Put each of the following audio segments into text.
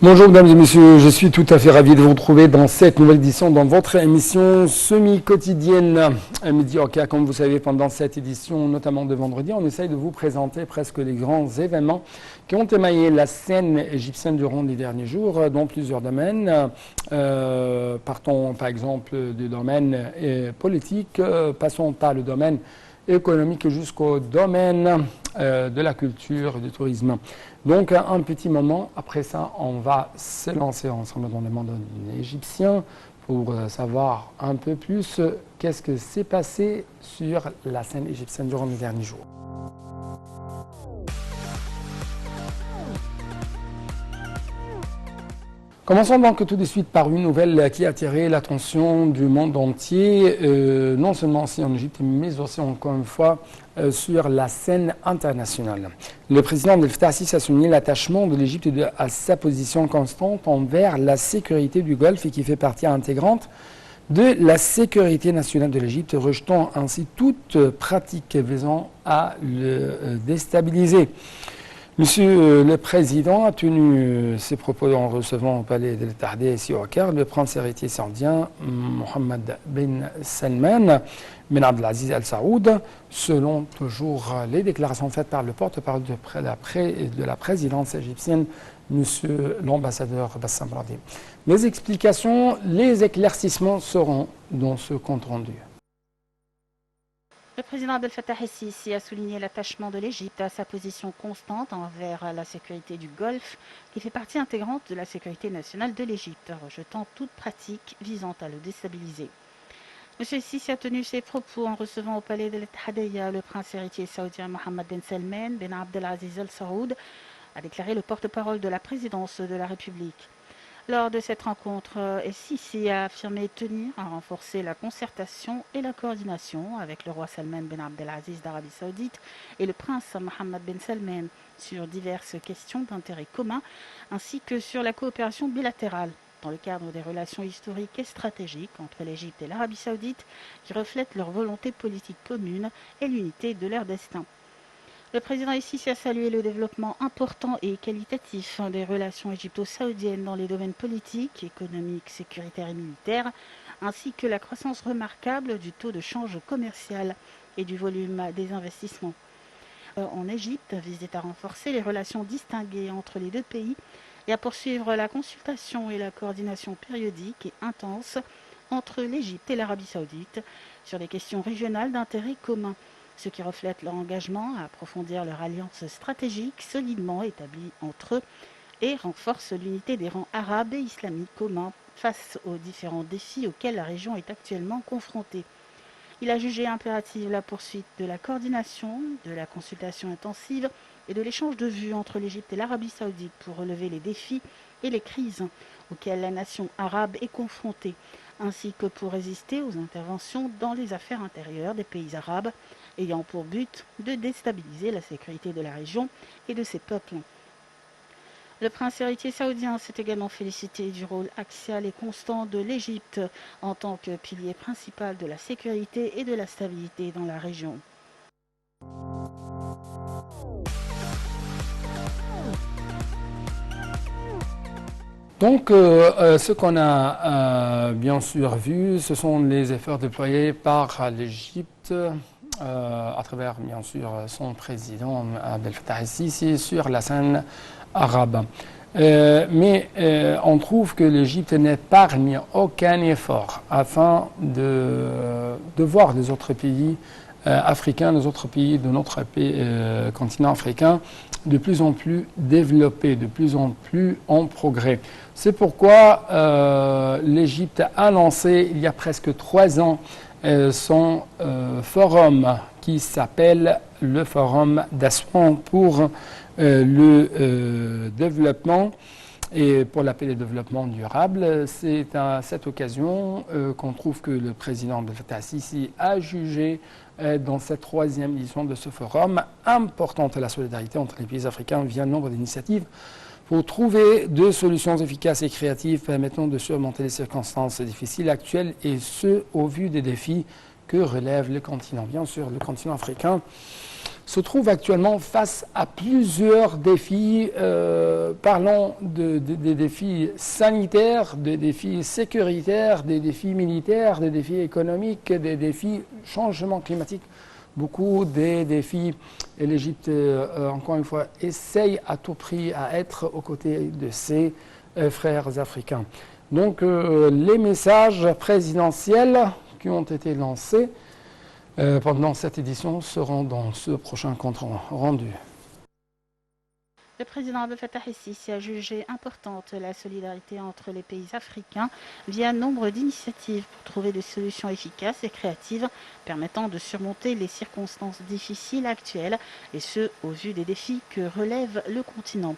Bonjour mesdames et messieurs, je suis tout à fait ravi de vous retrouver dans cette nouvelle édition, dans votre émission semi-quotidienne Midi Oka. Comme vous savez, pendant cette édition, notamment de vendredi, on essaye de vous présenter presque les grands événements qui ont émaillé la scène égyptienne durant les derniers jours dans plusieurs domaines. Partons par exemple du domaine politique, passons par le domaine économique jusqu'au domaine de la culture et du tourisme. Donc, un petit moment, après ça, on va se lancer ensemble dans le monde égyptien pour savoir un peu plus qu'est-ce que s'est passé sur la scène égyptienne durant les derniers jours. Commençons donc tout de suite par une nouvelle qui a attiré l'attention du monde entier, non seulement ici en Égypte, mais aussi encore une fois sur la scène internationale. Le président Abdel Fattah el-Sisi a souligné l'attachement de l'Égypte à sa position constante envers la sécurité du Golfe et qui fait partie intégrante de la sécurité nationale de l'Égypte, rejetant ainsi toute pratique visant à le déstabiliser. Monsieur le Président a tenu ses propos en recevant au palais de l'Étardé ici au Caire le prince héritier saoudien Mohammed bin Salman bin Abdelaziz Al Saoud, selon toujours les déclarations faites par le porte-parole de la présidence égyptienne, monsieur l'ambassadeur Bassam Radhi. Les explications, les éclaircissements seront dans ce compte rendu. Le président Abdel Fattah el-Sisi a souligné l'attachement de l'Égypte à sa position constante envers la sécurité du Golfe, qui fait partie intégrante de la sécurité nationale de l'Égypte, rejetant toute pratique visant à le déstabiliser. M. el-Sisi a tenu ses propos en recevant au palais de l'Etihadiyya le prince héritier saoudien Mohammed bin Salman bin Abdelaziz Al Saoud, a déclaré le porte-parole de la présidence de la République. Lors de cette rencontre, el-Sisi a affirmé tenir à renforcer la concertation et la coordination avec le roi Salman bin Abdelaziz d'Arabie Saoudite et le prince Mohammed bin Salman sur diverses questions d'intérêt commun, ainsi que sur la coopération bilatérale dans le cadre des relations historiques et stratégiques entre l'Égypte et l'Arabie Saoudite qui reflètent leur volonté politique commune et l'unité de leur destin. Le président el-Sisi a salué le développement important et qualitatif des relations égypto-saoudiennes dans les domaines politiques, économiques, sécuritaires et militaires, ainsi que la croissance remarquable du taux de change commercial et du volume des investissements. En Égypte, visait à renforcer les relations distinguées entre les deux pays et à poursuivre la consultation et la coordination périodique et intense entre l'Égypte et l'Arabie saoudite sur des questions régionales d'intérêt commun, ce qui reflète leur engagement à approfondir leur alliance stratégique solidement établie entre eux et renforce l'unité des rangs arabes et islamiques communs face aux différents défis auxquels la région est actuellement confrontée. Il a jugé impérative la poursuite de la coordination, de la consultation intensive et de l'échange de vues entre l'Égypte et l'Arabie saoudite pour relever les défis et les crises auxquelles la nation arabe est confrontée, ainsi que pour résister aux interventions dans les affaires intérieures des pays arabes, ayant pour but de déstabiliser la sécurité de la région et de ses peuples. Le prince héritier saoudien s'est également félicité du rôle axial et constant de l'Égypte en tant que pilier principal de la sécurité et de la stabilité dans la région. Donc, ce qu'on a bien sûr vu, ce sont les efforts déployés par l'Égypte à travers bien sûr son président Abdel Fattah el-Sisi sur la scène arabe. Mais on trouve que l'Égypte n'épargne aucun effort afin de voir les autres pays africains, les autres pays de notre continent africain de plus en plus développés, de plus en plus en progrès. C'est pourquoi l'Égypte a lancé il y a presque 3 ans son forum qui s'appelle le Forum d'Assouan pour le développement et pour l'appeler développement durable. C'est à cette occasion qu'on trouve que le président Abdel Fattah el-Sisi a jugé dans cette 3e édition de ce forum importante la solidarité entre les pays africains via le nombre d'initiatives pour trouver des solutions efficaces et créatives permettant de surmonter les circonstances difficiles actuelles et ce au vu des défis que relève le continent. Bien sûr, le continent africain se trouve actuellement face à plusieurs défis, parlant des défis sanitaires, des défis sécuritaires, des défis militaires, des défis économiques, des défis changement climatique, beaucoup des défis. Et l'Égypte, encore une fois, essaye à tout prix à être aux côtés de ses frères africains. Donc les messages présidentiels qui ont été lancés pendant cette édition seront dans ce prochain compte rendu. Le président Abdel Fattah el-Sisi a jugé importante la solidarité entre les pays africains via nombre d'initiatives pour trouver des solutions efficaces et créatives permettant de surmonter les circonstances difficiles actuelles, et ce, au vu des défis que relève le continent.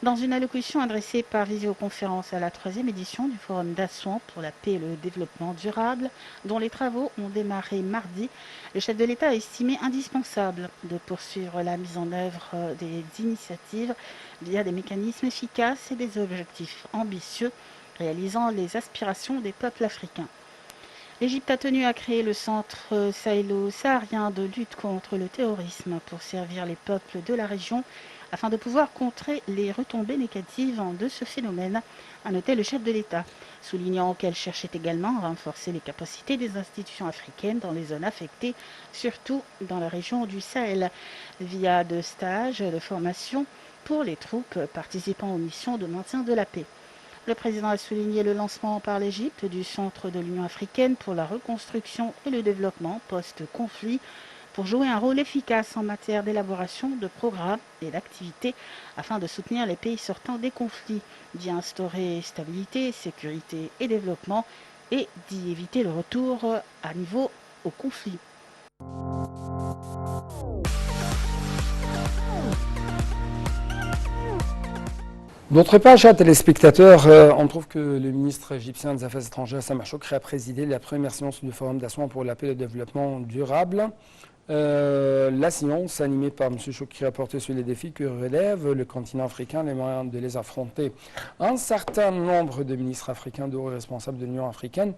Dans une allocution adressée par visioconférence à la 3e édition du Forum d'Assouan pour la paix et le développement durable, dont les travaux ont démarré mardi, le chef de l'État a estimé indispensable de poursuivre la mise en œuvre des initiatives via des mécanismes efficaces et des objectifs ambitieux réalisant les aspirations des peuples africains. L'Égypte a tenu à créer le Centre sahélo-saharien de lutte contre le terrorisme pour servir les peuples de la région afin de pouvoir contrer les retombées négatives de ce phénomène, a noté le chef de l'État, soulignant qu'elle cherchait également à renforcer les capacités des institutions africaines dans les zones affectées, surtout dans la région du Sahel, via de stages de formation pour les troupes participant aux missions de maintien de la paix. Le président a souligné le lancement par l'Égypte du Centre de l'Union africaine pour la reconstruction et le développement post-conflit, pour jouer un rôle efficace en matière d'élaboration de programmes et d'activités afin de soutenir les pays sortant des conflits, d'y instaurer stabilité, sécurité et développement et d'y éviter le retour à nouveau au conflit. D'autre part, chers téléspectateurs, on trouve que le ministre égyptien des Affaires étrangères, Sameh Shoukry, a présidé la première séance du Forum d'Assouan pour la paix et le développement durable. La séance, animée par M. Shoukry, a porté sur les défis que relève le continent africain, les moyens de les affronter. Un certain nombre de ministres africains, de hauts responsables de l'Union africaine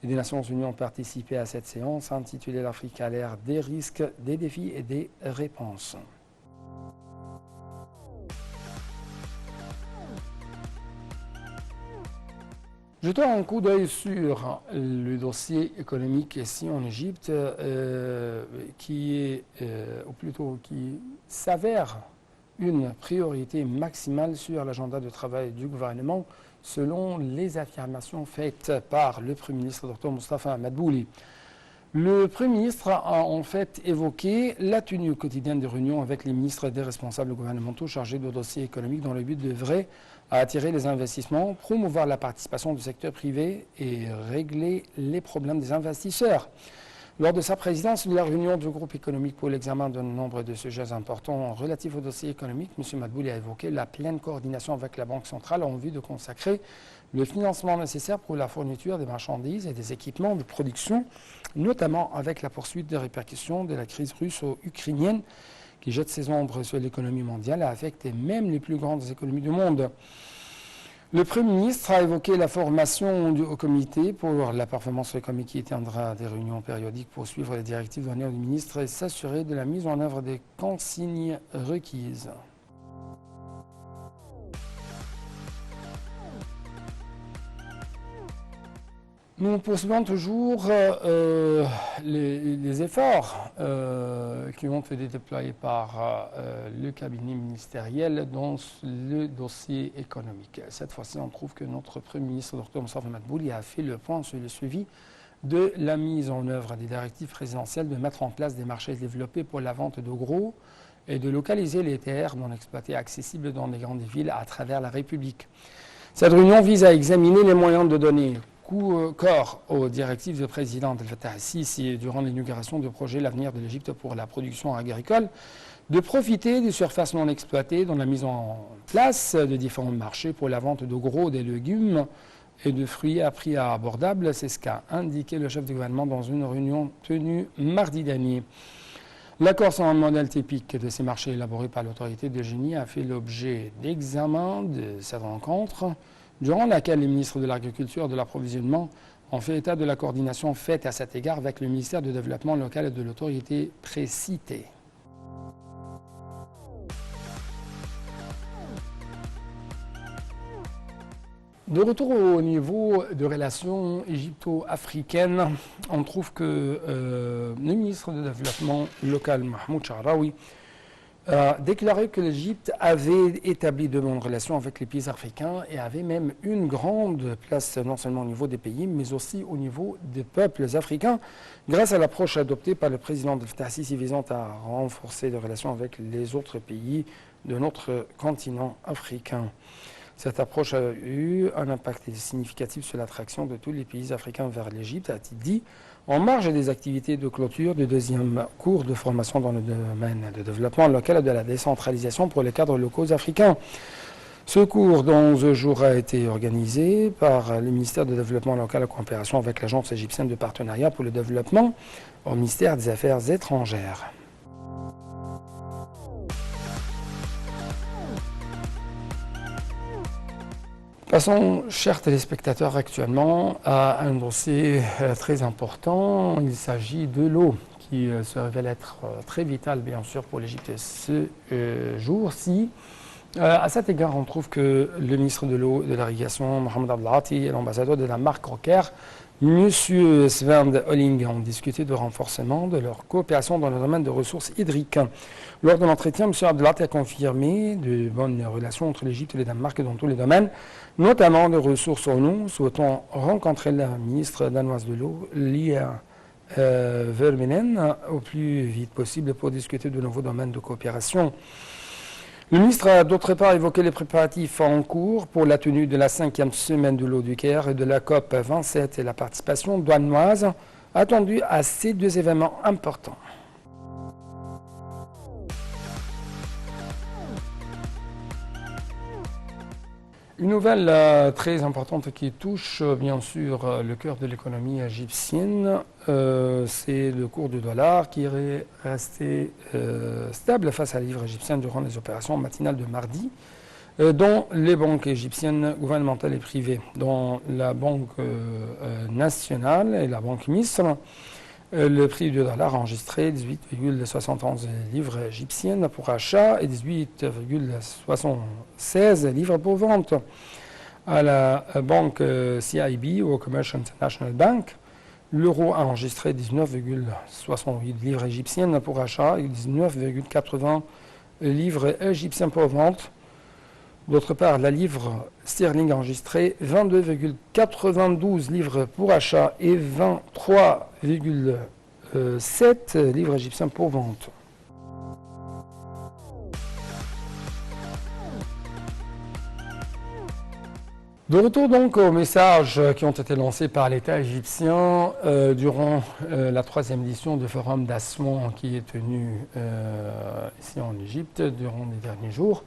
et des Nations Unies ont participé à cette séance intitulée l'Afrique à l'ère des risques, des défis et des réponses. Jetons un coup d'œil sur le dossier économique ici en Égypte, qui s'avère une priorité maximale sur l'agenda de travail du gouvernement, selon les affirmations faites par le Premier ministre Dr Moustapha Madbouli. Le Premier ministre a en fait évoqué la tenue quotidienne de réunions avec les ministres et des responsables gouvernementaux chargés de dossiers économiques dans le but d'œuvrer à attirer les investissements, promouvoir la participation du secteur privé et régler les problèmes des investisseurs. Lors de sa présidence de la réunion du groupe économique pour l'examen d'un nombre de sujets importants relatifs aux dossiers économiques, M. Madbouli a évoqué la pleine coordination avec la Banque centrale en vue de consacrer le financement nécessaire pour la fourniture des marchandises et des équipements de production, notamment avec la poursuite des répercussions de la crise russo-ukrainienne qui jette ses ombres sur l'économie mondiale et affecte même les plus grandes économies du monde. Le Premier ministre a évoqué la formation du Haut Comité pour la performance économique qui tiendra des réunions périodiques pour suivre les directives données au ministre et s'assurer de la mise en œuvre des consignes requises. Nous poursuivons toujours les efforts qui ont été déployés par le cabinet ministériel dans le dossier économique. Cette fois-ci, on trouve que notre Premier ministre, Dr Moustapha Madbouli, a fait le point sur le suivi de la mise en œuvre des directives présidentielles de mettre en place des marchés développés pour la vente de gros et de localiser les terres non exploitées accessibles dans les grandes villes à travers la République. Cette réunion vise à examiner les moyens de donner corps aux directives du président Abdel Fattah el-Sisi durant l'inauguration du projet L'avenir de l'Égypte pour la production agricole, de profiter des surfaces non exploitées dans la mise en place de différents marchés pour la vente de gros, des légumes et de fruits à prix abordable. C'est ce qu'a indiqué le chef du gouvernement dans une réunion tenue mardi dernier. L'accord sur un modèle typique de ces marchés élaboré par l'autorité de génie a fait l'objet d'examen de cette rencontre, durant laquelle les ministres de l'Agriculture et de l'Approvisionnement ont fait état de la coordination faite à cet égard avec le ministère du Développement local et de l'autorité précitée. De retour au niveau de relations égypto-africaines, on trouve que le ministre du Développement local, Mahmoud Sha'rawi, a déclaré que l'Égypte avait établi de bonnes relations avec les pays africains et avait même une grande place non seulement au niveau des pays, mais aussi au niveau des peuples africains, grâce à l'approche adoptée par le président Abdel Fattah al-Sisi visant à renforcer les relations avec les autres pays de notre continent africain. Cette approche a eu un impact significatif sur l'attraction de tous les pays africains vers l'Égypte, a-t-il dit, en marge des activités de clôture du deuxième cours de formation dans le domaine de développement local et de la décentralisation pour les cadres locaux africains. Ce cours d'11 jours a été organisé par le ministère du Développement local en coopération avec l'Agence égyptienne de partenariat pour le développement au ministère des Affaires étrangères. Passons, chers téléspectateurs, actuellement à un dossier très important. Il s'agit de l'eau qui se révèle être très vitale, bien sûr, pour l'Égypte ce jour-ci. À cet égard, on trouve que le ministre de l'eau et de l'irrigation, Mohamed Abdelati, et l'ambassadeur de Danemark, Roker, M. Sven Olling, ont discuté de renforcement de leur coopération dans le domaine de ressources hydriques. Lors de l'entretien, M. Abdelati a confirmé de bonnes relations entre l'Égypte et le Danemark dans tous les domaines, notamment de ressources en eau, souhaitant rencontrer la ministre danoise de l'eau, Lia Verminen, au plus vite possible pour discuter de nouveaux domaines de coopération. Le ministre a d'autre part évoqué les préparatifs en cours pour la tenue de la 5e semaine de l'eau du Caire et de la COP 27 et la participation danoise attendue à ces deux événements importants. Une nouvelle très importante qui touche bien sûr le cœur de l'économie égyptienne, c'est le cours du dollar qui est resté stable face à la livre égyptienne durant les opérations matinales de mardi, dont les banques égyptiennes gouvernementales et privées, dont la Banque nationale et la Banque Misr. Le prix du dollar a enregistré 18,71 livres égyptiennes pour achat et 18,76 livres pour vente. À la banque CIB ou Commercial International Bank, l'euro a enregistré 19,68 livres égyptiennes pour achat et 19,80 livres égyptiennes pour vente. D'autre part, la livre sterling a enregistré 22,92 livres pour achat et 23,7 livres égyptiens pour vente. De retour donc aux messages qui ont été lancés par l'État égyptien durant la 3e édition du Forum d'Assouan qui est tenu ici en Égypte durant les derniers jours.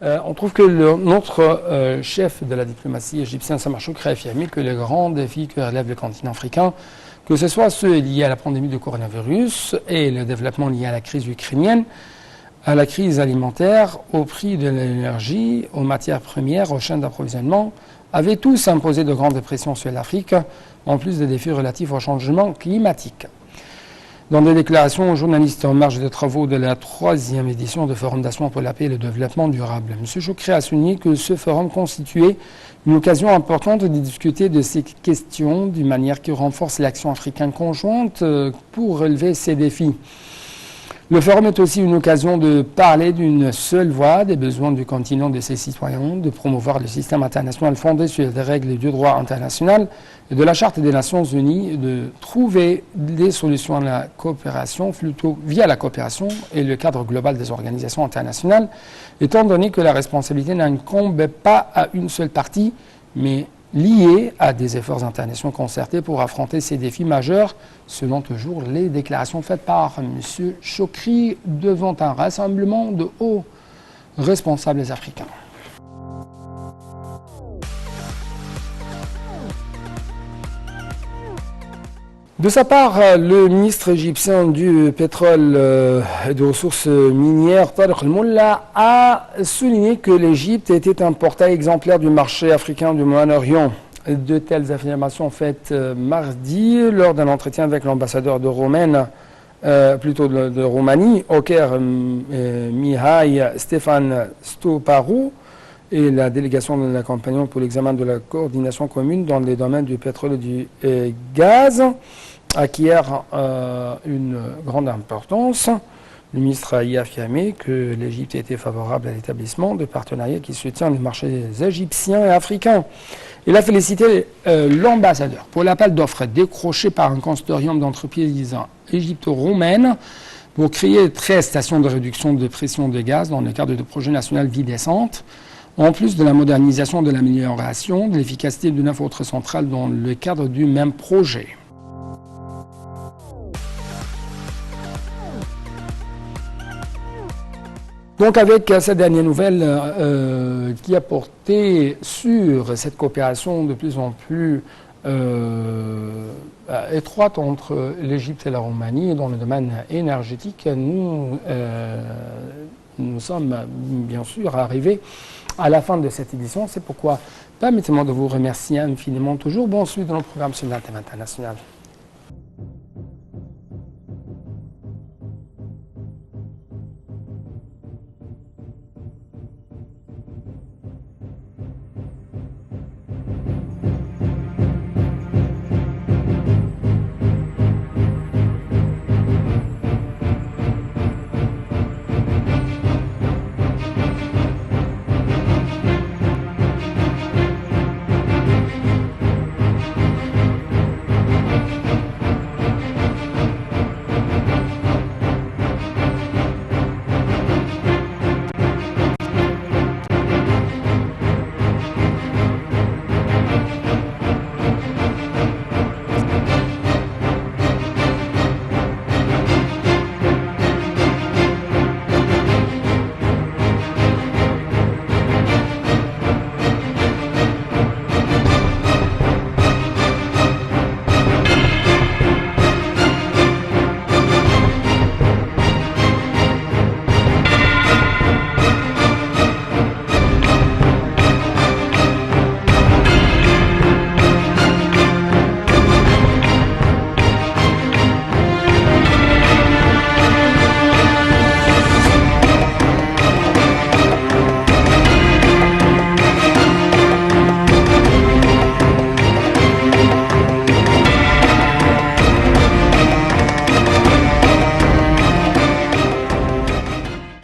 On trouve que notre chef de la diplomatie égyptienne, Samar Choukri, a affirmé que les grands défis que relève le continent africain, que ce soit ceux liés à la pandémie de coronavirus et le développement lié à la crise ukrainienne, à la crise alimentaire, au prix de l'énergie, aux matières premières, aux chaînes d'approvisionnement, avaient tous imposé de grandes pressions sur l'Afrique, en plus des défis relatifs au changement climatique. Dans des déclarations aux journalistes en marge des travaux de la 3e édition de Forum d'Assouan pour la paix et le développement durable, M. Choukri a souligné que ce forum constituait une occasion importante de discuter de ces questions d'une manière qui renforce l'action africaine conjointe pour relever ces défis. Le forum est aussi une occasion de parler d'une seule voix des besoins du continent de ses citoyens, de promouvoir le système international fondé sur des règles du droit international et de la Charte des Nations Unies, de trouver des solutions à la coopération, plutôt via la coopération et le cadre global des organisations internationales, étant donné que la responsabilité n'incombe pas à une seule partie, mais liée à des efforts internationaux concertés pour affronter ces défis majeurs, selon toujours les déclarations faites par M. Choukri devant un rassemblement de hauts responsables africains. De sa part, le ministre égyptien du pétrole et des ressources minières, Tariq El-Molla, a souligné que l'Égypte était un portail exemplaire du marché africain du Moyen-Orient. De telles affirmations faites mardi lors d'un entretien avec l'ambassadeur de Roumanie, Oker Mihai Stefan Stoparu, et la délégation de l'accompagnement pour l'examen de la coordination commune dans les domaines du pétrole et du gaz acquiert une grande importance. Le ministre y a affirmé que l'Égypte était favorable à l'établissement de partenariats qui soutiennent les marchés égyptiens et africains. Il a félicité l'ambassadeur pour l'appel d'offres décroché par un consortium d'entreprises égypto-roumaines pour créer 13 stations de réduction de pression de gaz dans le cadre du projet national Vie décente, en plus de la modernisation de l'amélioration de l'efficacité de 9 autres centrales dans le cadre du même projet. Donc avec cette dernière nouvelle qui a porté sur cette coopération de plus en plus étroite entre l'Égypte et la Roumanie dans le domaine énergétique, nous sommes bien sûr arrivés à la fin de cette édition. C'est pourquoi permettez-moi de vous remercier infiniment toujours. Bon suite de nos programmes sur l'antenne internationale.